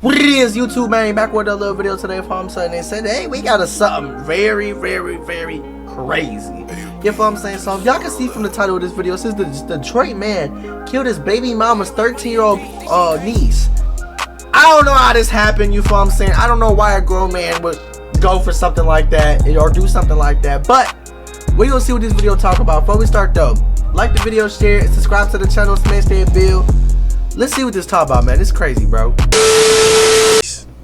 What it is, YouTube, man, back with a little video today for something. They said, hey, we got something very crazy. You feel what I'm saying? So if y'all can see from the title of this video, it says the Detroit man killed his baby mama's 13-year-old niece. I don't know how this happened, you feel what I'm saying? I don't know why a grown man would go for something like that or do something like that, but we're gonna see what this video talk about. Before we start though, like the video, share it, subscribe to the channel, smash that bell. Let's see what this talk about, man. It's crazy, bro.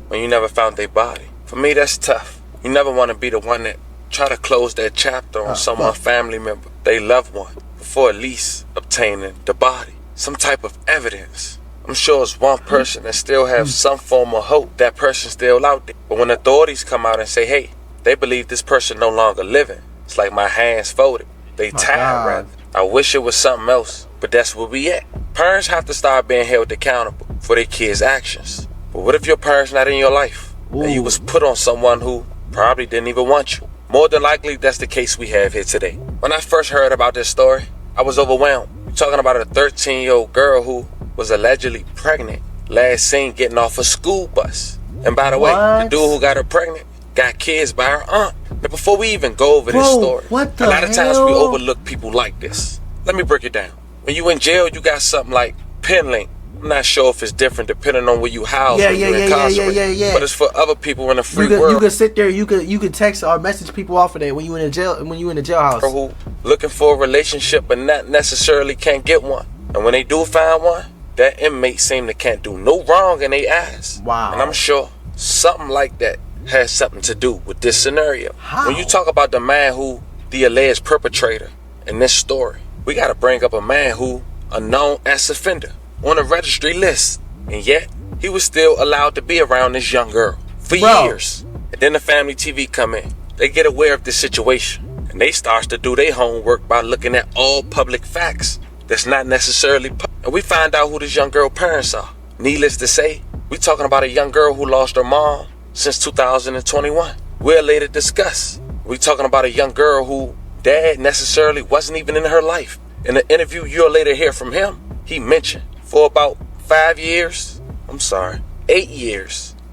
When you never found their body. For me, that's tough. You never want to be the one that try to close that chapter on someone's family member, they loved one, before at least obtaining the body. Some type of evidence. I'm sure it's one person that still have some form of hope that person's still out there. But when authorities come out and say, hey, they believe this person no longer living, it's like my hands folded. They tired, rather. I wish it was something else, but that's where we at. Parents have to start being held accountable for their kids' actions. But what if your parents not in your life? And you was put on someone who probably didn't even want you? More than likely, that's the case we have here today. When I first heard about this story, I was overwhelmed. You're talking about a 13-year-old girl who was allegedly pregnant, last seen getting off a school bus. And by the way, the dude who got her pregnant got kids by her aunt. Now before we even go over this story, a lot of times we overlook people like this. Let me break it down. When you in jail, you got something like PenLink. I'm not sure if it's different depending on where you house when you're incarcerated. But it's for other people in the free world. You could sit there, you could text or message people off of that when you in the jailhouse. Who looking for a relationship but not necessarily can't get one. And when they do find one, that inmate seem to can't do no wrong in their eyes. Wow. And I'm sure something like that has something to do with this scenario. How? When you talk about the man who the alleged perpetrator in this story, we got to bring up a man who a known as offender on a registry list, and yet he was still allowed to be around this young girl for years. And then the family TV come in, they get aware of this situation, and they start to do their homework by looking at all public facts that's not necessarily and we find out who this young girl parents are. Needless to say, we talking about a young girl who lost her mom since 2021. We'll later discuss. We talking about a young girl who dad necessarily wasn't even in her life. In the interview you'll later hear from him, he mentioned for about 8 years,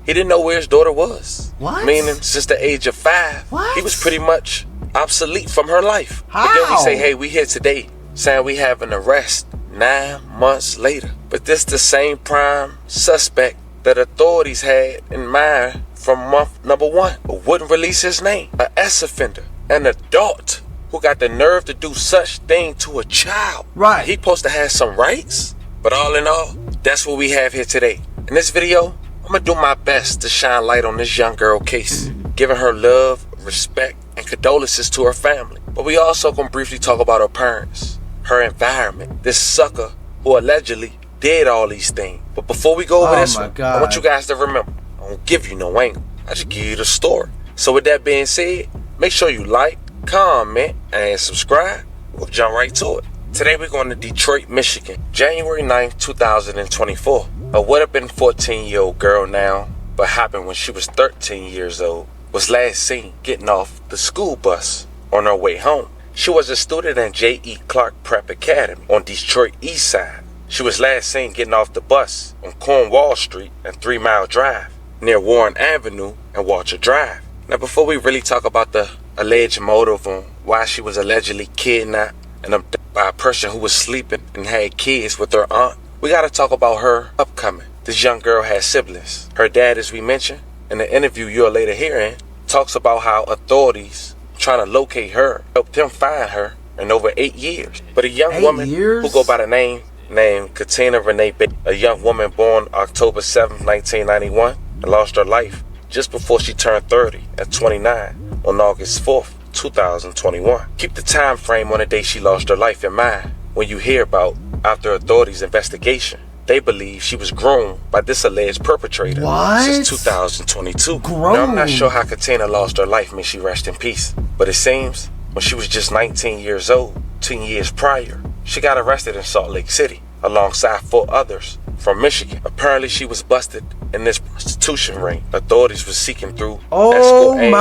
he didn't know where his daughter was. What? Meaning since the age of 5, he was pretty much obsolete from her life. How? But then we say, hey, we here today saying we have an arrest 9 months later. But this the same prime suspect that authorities had in mind from month number 1, but wouldn't release his name. An ex-offender, an adult who got the nerve to do such thing to a child. Right. He supposed to have some rights. But all in all, that's what we have here today. In this video, I'm gonna do my best to shine light on this young girl case, giving her love, respect, and condolences to her family. But we also gonna briefly talk about her parents, her environment, this sucker who allegedly did all these things. But before we go over this one, I want you guys to remember, I don't give you no angle. I just give you the story. So with that being said, make sure you like, comment, and subscribe. We'll jump right to it. Today we're going to Detroit, Michigan, January 9th, 2024. A would have been 14-year-old girl now, but happened when she was 13 years old, was last seen getting off the school bus on her way home. She was a student at J.E. Clark Prep Academy on Detroit East Side. She was last seen getting off the bus on Cornwall Street and 3 Mile Drive, near Warren Avenue and Walter Drive. Now before we really talk about the alleged motive on why she was allegedly kidnapped and abducted by a person who was sleeping and had kids with her aunt, we gotta talk about her upcoming. This young girl has siblings. Her dad, as we mentioned in the interview you'll later hear in, talks about how authorities trying to locate her, helped him find her in over 8 years. But a young woman who go by the name named Katina Renee Baker, a young woman born October 7th, 1991, and lost her life just before she turned 30 at 29 on August 4th, 2021. Keep the time frame on the day she lost her life in mind when you hear about after authorities' investigation. They believe she was groomed by this alleged perpetrator since 2022. Now, I'm not sure how Katina lost her life, may she rest in peace. But it seems when she was just 19 years old, 10 years prior, she got arrested in Salt Lake City alongside 4 others from Michigan. Apparently she was busted in this prostitution ring. Authorities were seeking through escort and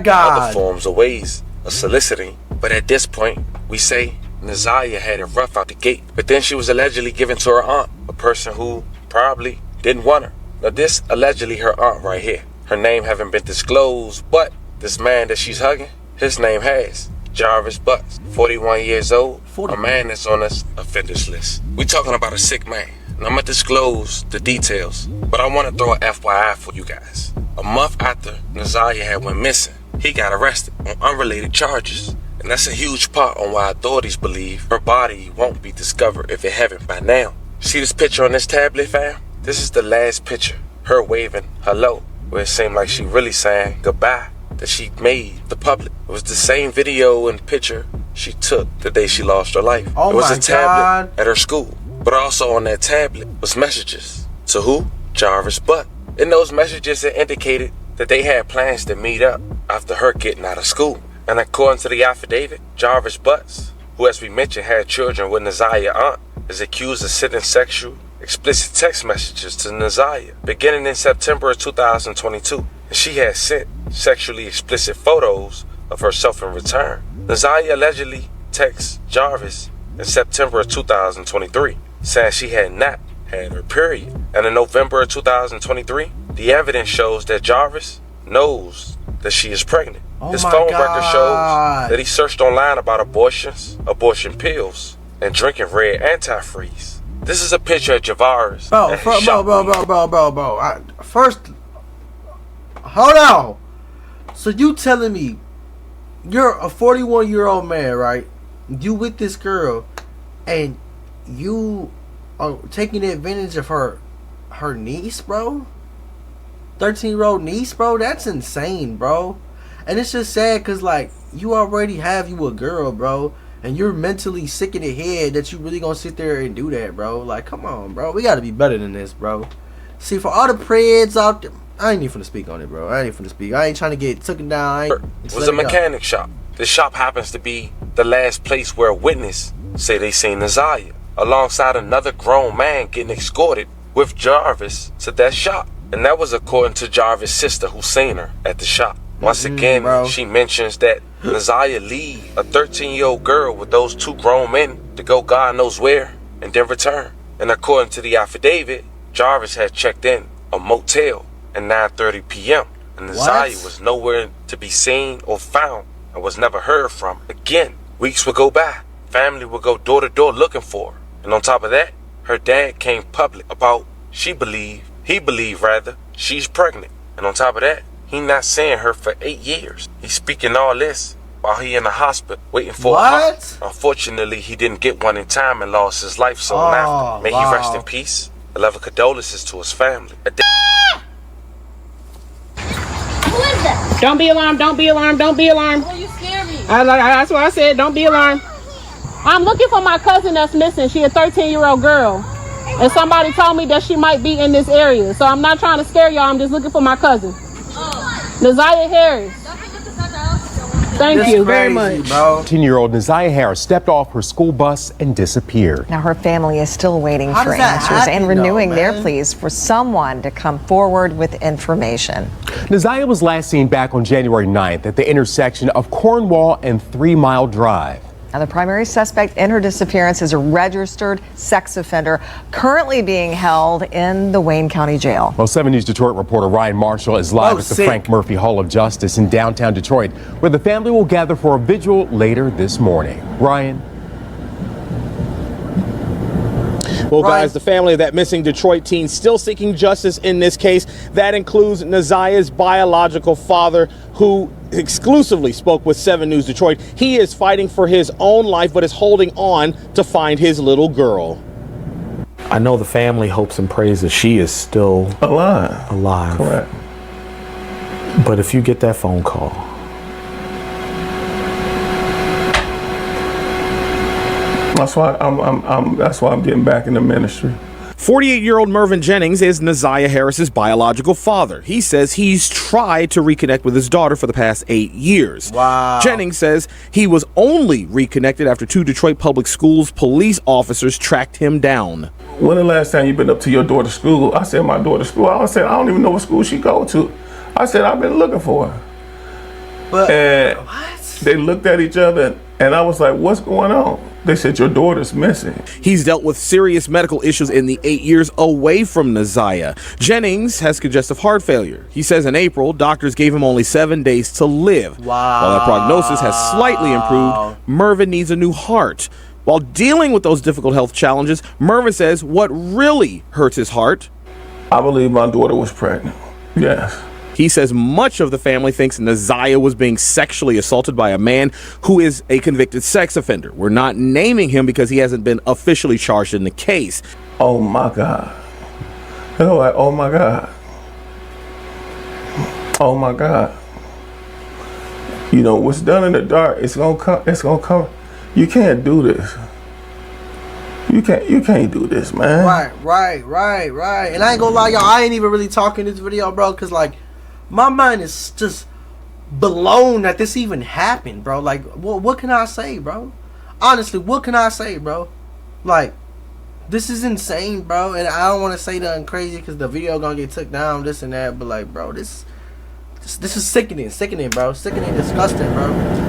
other forms of ways of soliciting. But at this point, we say Nazaria had it rough out the gate. But then she was allegedly given to her aunt, a person who probably didn't want her. Now this allegedly her aunt right here. Her name haven't been disclosed, but this man that she's hugging, his name has Jarvis Butts, 41 years old, a man that's on this offenders list. We talking about a sick man, and I'm gonna disclose the details, but I wanna throw an FYI for you guys. A month after Naziah had went missing, he got arrested on unrelated charges. And that's a huge part on why authorities believe her body won't be discovered if it haven't by now. See this picture on this tablet, fam? This is the last picture, her waving hello, where it seemed like she really saying goodbye, that she made the public. It was the same video and picture she took the day she lost her life. Oh, it was my a tablet God. at her school, but also on that tablet was messages. To who? Jarvis Butt. In those messages, it indicated that they had plans to meet up after her getting out of school. And according to the affidavit, Jarvis Butts, who as we mentioned had children with Naziah's aunt, is accused of sending sexual, explicit text messages to Naziah beginning in September of 2022. And she had sent sexually explicit photos of herself in return. Naziah allegedly texted Jarvis in September of 2023, saying she had not had her period. And in November of 2023, the evidence shows that Jarvis knows that she is pregnant. Oh His my phone God. record shows that he searched online about abortions, abortion pills, and drinking red antifreeze. This is a picture of Javaris. Bro. First, hold on. So you telling me you're a 41-year-old man, right? You with this girl, and you are taking advantage of her niece, bro? 13-year-old niece, bro? That's insane, bro. And it's just sad because, like, you already have you a girl, bro. And you're mentally sick in the head that you really gonna sit there and do that, bro. Like, come on, bro. We gotta be better than this, bro. See, for all the preds out there, I ain't even finna speak on it, bro. I ain't trying to get taken down. It was a mechanic shop. This shop happens to be the last place where a witness say they seen Naziah alongside another grown man getting escorted with Jarvis to that shop. And that was according to Jarvis' sister who seen her at the shop. Once again, bro. She mentions that Naziah leave a 13-year-old girl with those two grown men to go God knows where and then return. And according to the affidavit, Jarvis had checked in a motel at 9:30 p.m. and Naziah was nowhere to be seen or found and was never heard from again. Weeks would go by. Family would go door to door looking for her. And on top of that, her dad came public about he believed she's pregnant. And on top of that, he not seeing her for 8 years. He's speaking all this while he in the hospital waiting for a heart. Unfortunately, he didn't get one in time and lost his life soon after. May he rest in peace. A level of condolences to his family. Who is that? Don't be alarmed, don't be alarmed, don't be alarmed. Oh, you scared me. That's what I said, don't be alarmed. I'm looking for my cousin that's missing. She a 13-year-old girl. And somebody told me that she might be in this area. So I'm not trying to scare y'all, I'm just looking for my cousin. Naziah Harris. Thank you very much. 10-year-old Naziah Harris stepped off her school bus and disappeared. Now her family is still waiting for answers and renewing their pleas for someone to come forward with information. Naziah was last seen back on January 9th at the intersection of Cornwall and 3 Mile Drive. Now, the primary suspect in her disappearance is a registered sex offender currently being held in the Wayne County Jail. Well, 7 News Detroit reporter Ryan Marshall is live at the Frank Murphy Hall of Justice in downtown Detroit, where the family will gather for a vigil later this morning. Ryan. Well, guys, the family of that missing Detroit teen still seeking justice in this case. That includes Naziah's biological father, who exclusively spoke with 7 News Detroit. He is fighting for his own life, but is holding on to find his little girl. I know the family hopes and prays that she is still alive. Correct. But if you get that phone call, that's why I'm getting back in the ministry. 48-year-old Mervyn Jennings is Naziah Harris's biological father. He says he's tried to reconnect with his daughter for the past 8 years. Wow. Jennings says he was only reconnected after 2 Detroit Public Schools police officers tracked him down. When the last time you been up to your daughter's school? I said my daughter's school. I said I don't even know what school she go to. I said I've been looking for her. But and they looked at each other. And I was like, what's going on? They said, your daughter's missing. He's dealt with serious medical issues in the 8 years away from Neziah. Jennings has congestive heart failure. He says in April, doctors gave him only 7 days to live. Wow. While that prognosis has slightly improved, Mervin needs a new heart. While dealing with those difficult health challenges, Mervin says what really hurts his heart. I believe my daughter was pregnant. Yes. He says much of the family thinks Neziah was being sexually assaulted by a man who is a convicted sex offender. We're not naming him because he hasn't been officially charged in the case. Oh my God. They're like, oh my God. Oh my God. You know, what's done in the dark, it's gonna come. You can't do this. You can't do this, man. Right. And I ain't gonna lie, y'all, I ain't even really talking this video, bro, cause like my mind is just blown that this even happened, bro. Like, what can I say, bro? Honestly, what can I say, bro? Like, this is insane, bro. And I don't want to say nothing crazy because the video gonna get took down, this and that. But like, bro, this is sickening, bro. Sickening, disgusting, bro.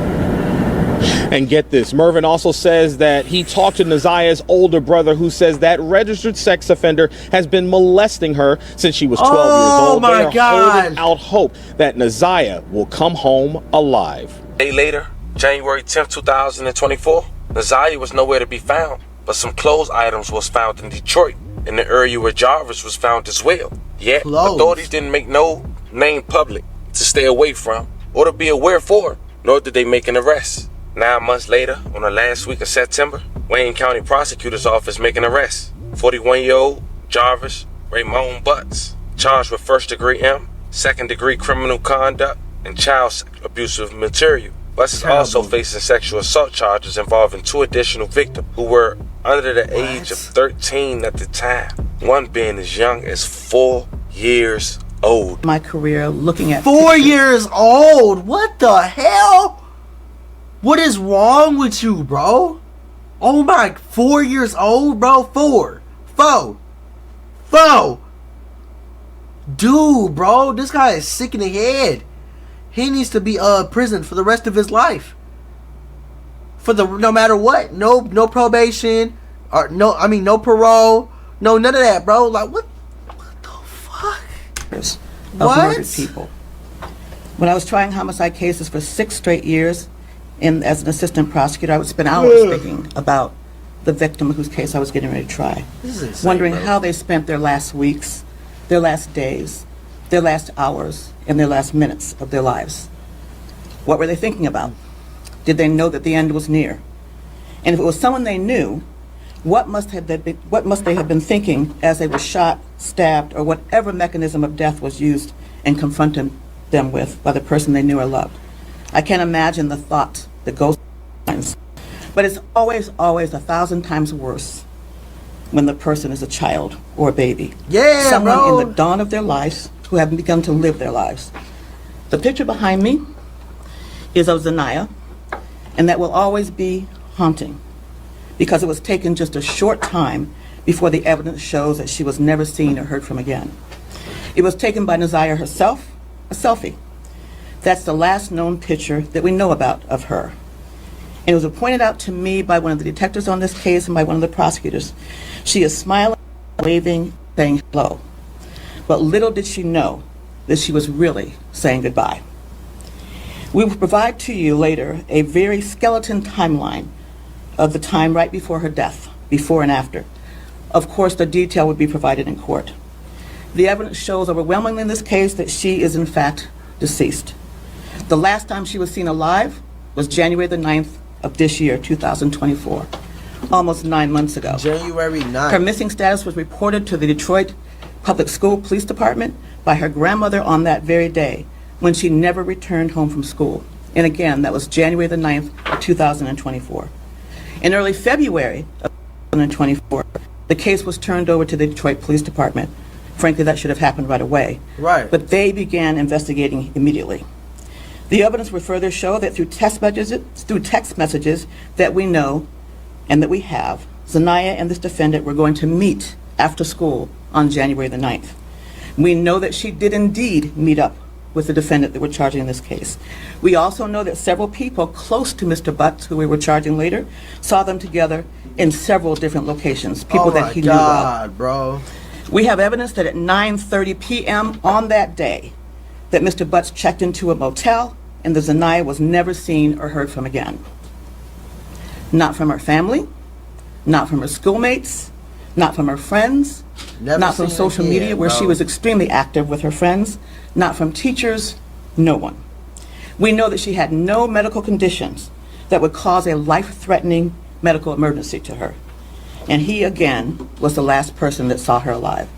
And get this, Mervin also says that he talked to Neziah's older brother, who says that registered sex offender has been molesting her since she was 12 years old. My they are God. holding out hope that Neziah will come home alive. A day later, January 10th, 2024, Neziah was nowhere to be found, but some clothes items was found in Detroit, in the area where Jarvis was found as well. Yet, authorities didn't make no name public to stay away from or to be aware for, nor did they make an arrest. 9 months later, on the last week of September, Wayne County Prosecutor's Office make an arrest. 41-year-old Jarvis Raymond Butts, charged with first-degree second-degree criminal conduct, and child abusive material. Butts is also facing sexual assault charges involving 2 additional victims who were under the age of 13 at the time, one being as young as 4 years old. My career looking at 4 years old? What the hell? What is wrong with you, bro? Oh my, 4 years old, bro? 4. Dude, bro, this guy is sick in the head. He needs to be prison for the rest of his life. No matter what. No probation. Or no parole. No, none of that, bro. Like, what the fuck? Of murdered people. When I was trying homicide cases for 6 straight years, as an assistant prosecutor, I would spend hours thinking about the victim whose case I was getting ready to try. This is insane, wondering bro. how they spent their last weeks, their last days, their last hours, and their last minutes of their lives. What were they thinking about? Did they know that the end was near? And if it was someone they knew, what must they have been thinking as they were shot, stabbed, or whatever mechanism of death was used and confronted them with by the person they knew or loved? I can't imagine the thought that goes through minds. But it's always 1,000 times worse when the person is a child or a baby. Yeah, someone bro. in the dawn of their lives who haven't begun to live their lives. The picture behind me is of Zaniyah, and that will always be haunting because it was taken just a short time before the evidence shows that she was never seen or heard from again. It was taken by Neziah herself, a selfie. That's the last known picture that we know about of her. And it was pointed out to me by one of the detectives on this case and by one of the prosecutors. She is smiling, waving, saying hello. But little did she know that she was really saying goodbye. We will provide to you later a very skeleton timeline of the time right before her death, before and after. Of course, the detail would be provided in court. The evidence shows overwhelmingly in this case that she is in fact deceased. The last time she was seen alive was January the 9th of this year, 2024, almost 9 months ago. January 9th. Her missing status was reported to the Detroit Public School Police Department by her grandmother on that very day when she never returned home from school. And again, that was January the 9th of 2024. In early February of 2024, the case was turned over to the Detroit Police Department. Frankly, that should have happened right away. Right. But they began investigating immediately. The evidence would further show that through text messages that we know and that we have, Zaniyah and this defendant were going to meet after school on January the 9th. We know that she did indeed meet up with with the defendant that we're charging in this case. We also know that several people close to Mr. Butts, who we were charging later, saw them together in several different locations, people that he knew well. Oh my God, bro. We have evidence that at 9:30 p.m. on that day, that Mr. Butts checked into a motel and that Zaniyah was never seen or heard from again. Not from her family, not from her schoolmates, not from her friends, not from social media where she was extremely active with her friends, not from teachers, no one. We know that she had no medical conditions that would cause a life-threatening medical emergency to her. And he, again, was the last person that saw her alive.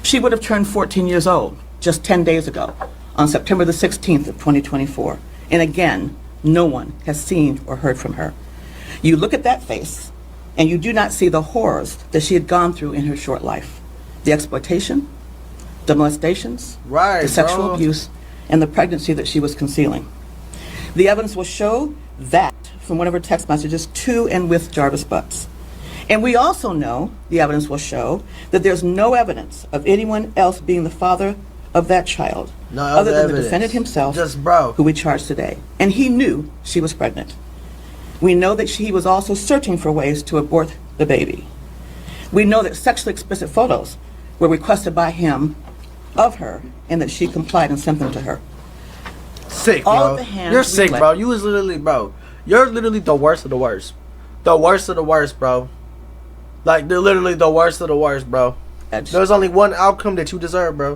She would have turned 14 years old just 10 days ago on September the 16th of 2024. And again, no one has seen or heard from her. You look at that face, and you do not see the horrors that she had gone through in her short life. The exploitation, the molestations, the sexual abuse, and the pregnancy that she was concealing. The evidence will show that from one of her text messages to and with Jarvis Butts. And we also know, the evidence will show, that there's no evidence of anyone else being the father of that child, other than the defendant himself, who we charged today. And he knew she was pregnant. We know that he was also searching for ways to abort the baby. We know that sexually explicit photos were requested by him of her, and that she complied and sent them to her. Sick, bro. You're sick, bro. You was literally, bro. You're literally the worst of the worst. The worst of the worst, bro. Like, they're literally the worst of the worst, bro. There's only one outcome that you deserve, bro.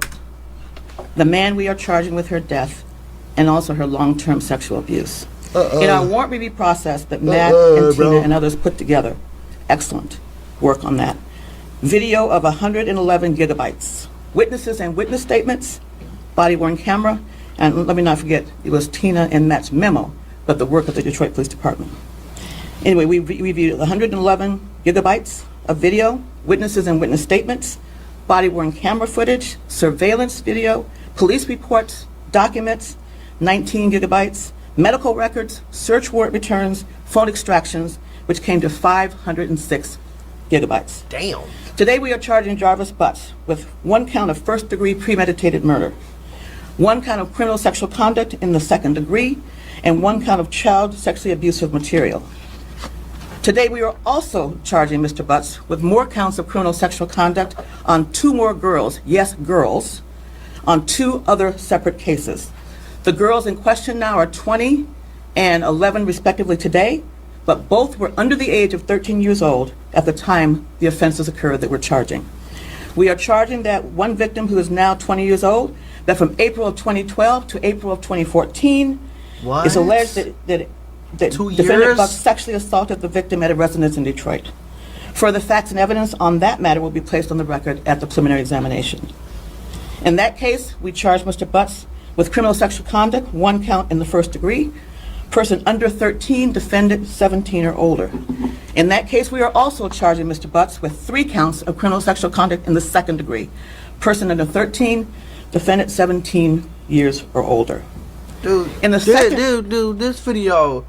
The man we are charging with her death and also her long-term sexual abuse. In our warrant review process that Matt and Tina and others put together, excellent work on that. Video of 111 gigabytes. Witnesses and witness statements, body-worn camera, and let me not forget, it was Tina and Matt's memo, but the work of the Detroit Police Department. Anyway, we reviewed 111 gigabytes of video, witnesses and witness statements, body-worn camera footage, surveillance video, police reports, documents, 19 gigabytes, medical records, search warrant returns, phone extractions, which came to 506 gigabytes. Damn. Today we are charging Jarvis Butts with 1 count of first-degree premeditated murder, 1 count of criminal sexual conduct in the second degree, and 1 count of child sexually abusive material. Today we are also charging Mr. Butts with more counts of criminal sexual conduct on 2 more girls, yes, girls, on 2 other separate cases. The girls in question now are 20 and 11 respectively today, but both were under the age of 13 years old at the time the offenses occurred that we're charging. We are charging that one victim who is now 20 years old, that from April of 2012 to April of 2014, it's alleged that defendant Butts sexually assaulted the victim at a residence in Detroit. Further facts and evidence on that matter will be placed on the record at the preliminary examination. In that case, we charge Mr. Butts with criminal sexual conduct, 1 count in the first degree, person under 13, defendant 17 or older. In that case, we are also charging Mr. Butts with 3 counts of criminal sexual conduct in the second degree, person under 13, defendant 17 years or older. Dude, in the dude, this video,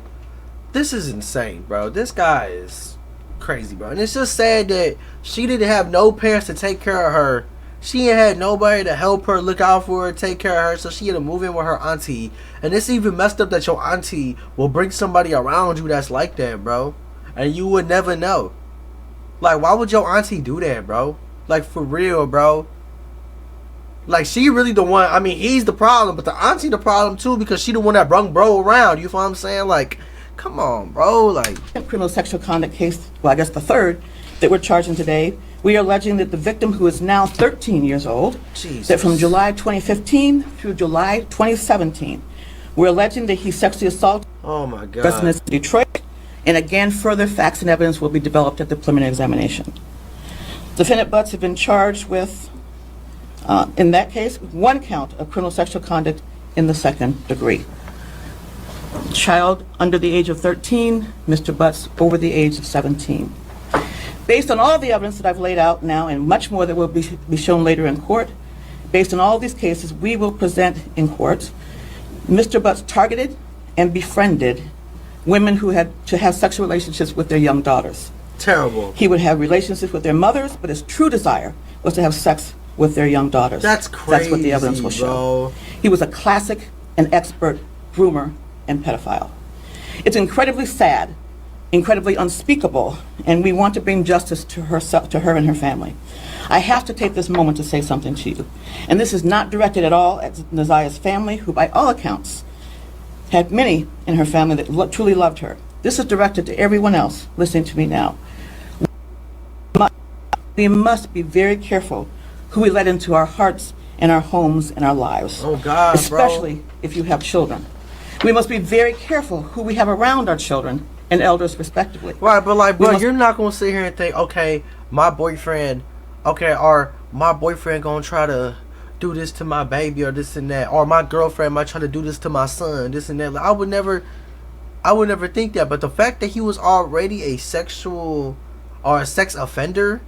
this is insane, bro. This guy is crazy, bro. And it's just sad that she didn't have no parents to take care of her. She ain't had nobody to help her, look out for her, take care of her, so she had to move in with her auntie. And it's even messed up that your auntie will bring somebody around you that's like that, bro. And you would never know. Like, why would your auntie do that, bro? Like, for real, bro. Like, she really the one, I mean, he's the problem, but the auntie the problem too, because she the one that brung bro around, you feel what I'm saying? Like, come on, bro, like. Criminal sexual conduct case, well, I guess the third, that we're charging today, we are alleging that the victim, who is now 13 years old, that from July 2015 through July 2017, we're alleging that he sexually assaulted residents in Detroit, and again, further facts and evidence will be developed at the preliminary examination. Defendant Butts have been charged with, in that case, 1 count of criminal sexual conduct in the second degree. Child under the age of 13, Mr. Butts over the age of 17. Based on all the evidence that I've laid out now, and much more that will be shown later in court, based on all these cases we will present in court, Mr. Butts targeted and befriended women who had to have sexual relationships with their young daughters. Terrible. He would have relationships with their mothers, but his true desire was to have sex with their young daughters. That's crazy. That's what the evidence will show. He was a classic and expert groomer and pedophile. It's incredibly sad, incredibly unspeakable, and we want to bring justice to her and her family. I have to take this moment to say something to you, and this is not directed at all at Naziah's family, who by all accounts had many in her family that truly loved her. This is directed to everyone else listening to me now. We must be very careful who we let into our hearts and our homes and our lives. Oh God, especially if you have children. We must be very careful who we have around our children and elders respectively. Right, but like, bro, you're not gonna sit here and think, okay, my boyfriend gonna try to do this to my baby or this and that, or my girlfriend might try to do this to my son, this and that. Like, I would never think that. But the fact that he was already a sexual or a sex offender,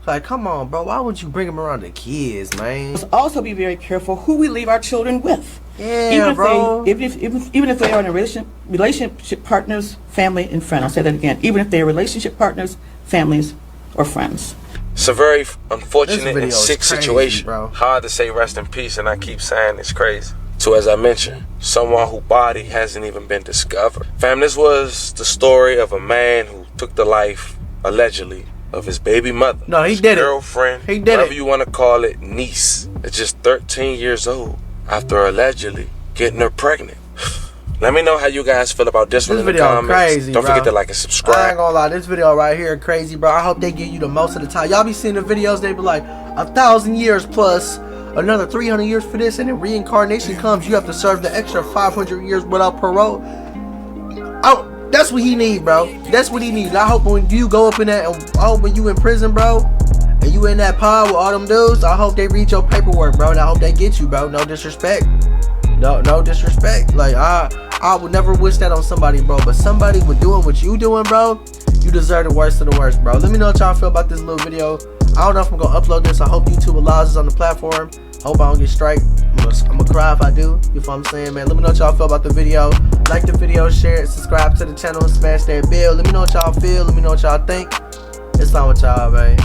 like, come on, bro, why would you bring him around the kids, man? Let's also be very careful who we leave our children with. Yeah, even if bro. Even if they are in a relationship partners, family, and friend. I'll say that again. Even if they are relationship partners, families, or friends. It's a very unfortunate and sick crazy, situation. bro. Hard to say rest in peace, and I keep saying it's crazy. So as I mentioned, someone whose body hasn't even been discovered. Fam, this was the story of a man who took the life, allegedly, of his baby mother. No, he his did girlfriend, it. He did whatever it. you want to call it, niece. It's just 13 years old after allegedly getting her pregnant. Let me know how you guys feel about this one in the video comments. crazy, Don't bro. forget to like and I subscribe. ain't gonna lie, this video right here crazy, bro. I hope they give you the most of the time. Y'all be seeing the videos, they be like 1,000 years plus another 300 years for this, and then reincarnation comes, you have to serve the extra 500 years without parole. That's what he need, bro. That's what he need. I hope when you go up in that, I hope when you in prison, bro, and you in that pod with all them dudes, I hope they read your paperwork, bro, and I hope they get you, bro. No disrespect. No disrespect. Like, I would never wish that on somebody, bro, but somebody with doing what you doing, bro, you deserve the worst of the worst, bro. Let me know what y'all feel about this little video. I don't know if I'm gonna upload this. I hope YouTube allows us on the platform. Hope I don't get striked. I'm gonna cry if I do. You know what I'm saying, man? Let me know what y'all feel about the video. Like the video, share it, subscribe to the channel, and smash that bell. Let me know what y'all feel. Let me know what y'all think. It's on with y'all, man.